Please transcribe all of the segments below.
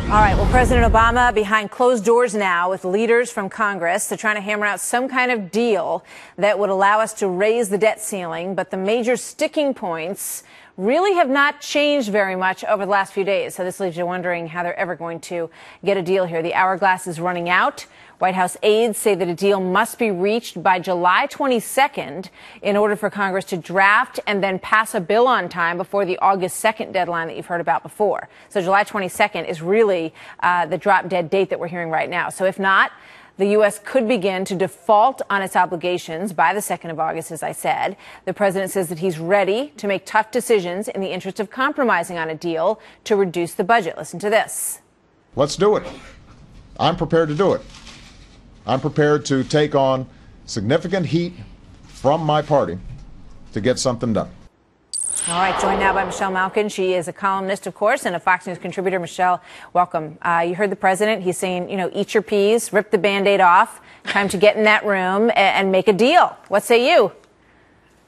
All right. Well, President Obama behind closed doors now with leaders from Congress. They're trying to hammer out some kind of deal that would allow us to raise the debt ceiling. But the major sticking points really have not changed very much over the last few days. So this leaves you wondering how they're ever going to get a deal here. The hourglass is running out. White House aides say that a deal must be reached by July 22nd in order for Congress to draft and then pass a bill on time before the August 2nd deadline that you've heard about before. So July 22nd is really the drop-dead date that we're hearing right now. So if not, the U.S. could begin to default on its obligations by the 2nd of August, as I said. The president says that he's ready to make tough decisions in the interest of compromising on a deal to reduce the budget. Listen to this. Let's do it. I'm prepared to do it. I'm prepared to take on significant heat from my party to get something done. All right, joined now by Michelle Malkin. She is a columnist, of course, and a Fox News contributor. Michelle, welcome. You heard the president. He's saying, eat your peas, rip the Band-Aid off. Time to get in that room and make a deal. What say you?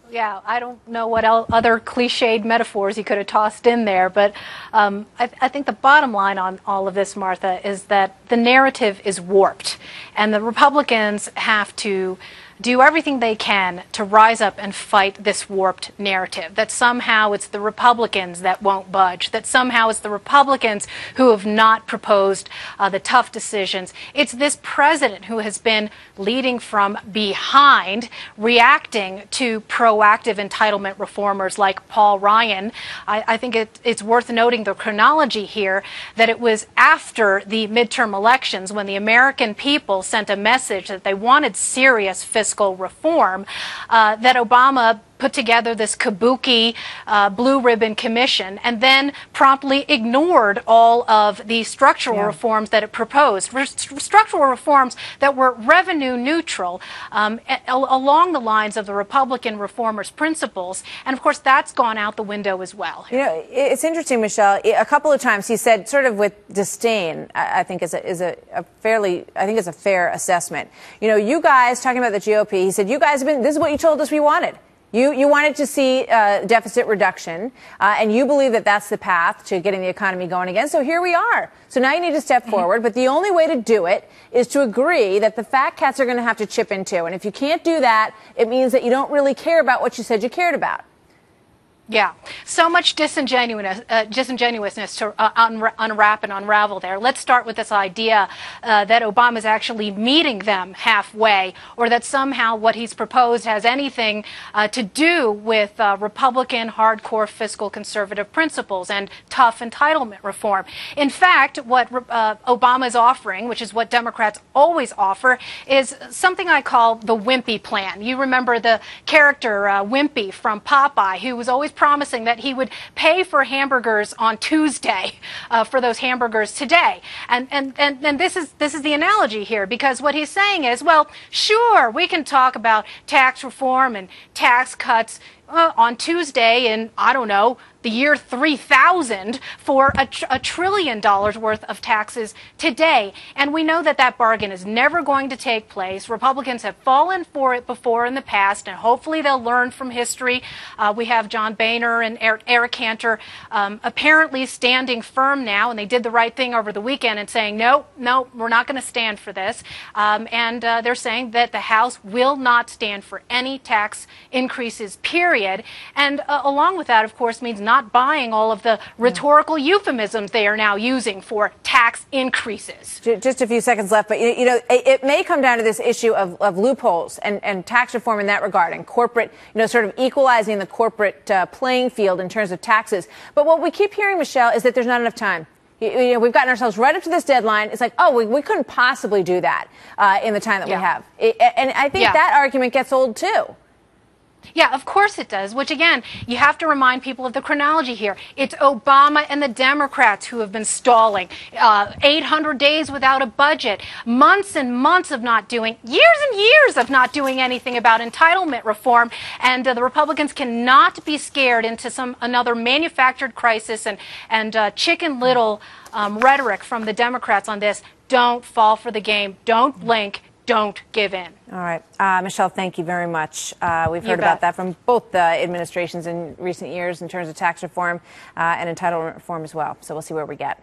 Yeah, I don't know what other cliched metaphors he could have tossed in there, but I think the bottom line on all of this, Martha, is that the narrative is warped, and the Republicans have to do everything they can to rise up and fight this warped narrative, that somehow it's the Republicans that won't budge, that somehow it's the Republicans who have not proposed the tough decisions. It's this president who has been leading from behind, reacting to proactive entitlement reformers like Paul Ryan. I think it's worth noting the chronology here, that it was after the midterm elections when the American people sent a message that they wanted serious fiscal reform, that Obama put together this kabuki blue ribbon commission and then promptly ignored all of the structural reforms that it proposed, structural reforms that were revenue neutral along the lines of the Republican reformers' principles. And of course, that's gone out the window as well. It's interesting, Michelle. A couple of times he said, sort of with disdain, I think is a fair assessment. You guys talking about the GOP, he said, you guys have been, this is what you told us we wanted. You wanted to see deficit reduction, and you believe that that's the path to getting the economy going again. So here we are. So now you need to step forward. But the only way to do it is to agree that the fat cats are going to have to chip in too. And if you can't do that, it means that you don't really care about what you said you cared about. Yeah, so much disingenuousness to unwrap and unravel there. Let's start with this idea that Obama's actually meeting them halfway, or that somehow what he's proposed has anything to do with Republican hardcore fiscal conservative principles and tough entitlement reform. In fact, what Obama is offering, which is what Democrats always offer, is something I call the Wimpy plan. You remember the character Wimpy from Popeye, who was always promising that he would pay for hamburgers on Tuesday for those hamburgers today. And this is the analogy here, because what he's saying is, well, sure, we can talk about tax reform and tax cuts on Tuesday in, I don't know, the year 3000 for $1 trillion worth of taxes today. And we know that that bargain is never going to take place. Republicans have fallen for it before in the past, and hopefully they'll learn from history. We have John Boehner and Eric Cantor apparently standing firm now, and they did the right thing over the weekend and saying, no, we're not going to stand for this. And they're saying that the House will not stand for any tax increases, period. And along with that, of course, means not buying all of the rhetorical euphemisms they are now using for tax increases. Just a few seconds left, but it may come down to this issue of loopholes and tax reform in that regard, and corporate, sort of equalizing the corporate playing field in terms of taxes. But what we keep hearing, Michelle, is that there's not enough time. We've gotten ourselves right up to this deadline. It's like, we couldn't possibly do that in the time that we have. And I think that argument gets old, too. Yeah, of course it does, which, again, you have to remind people of the chronology here. It's Obama and the Democrats who have been stalling. 800 days without a budget, months and months of not doing, years and years of not doing anything about entitlement reform. And the Republicans cannot be scared into another manufactured crisis and Chicken Little rhetoric from the Democrats on this. Don't fall for the game. Don't blink. Don't give in. All right. Michelle, thank you very much. We've heard about that from both administrations in recent years in terms of tax reform and entitlement reform as well. So we'll see where we get.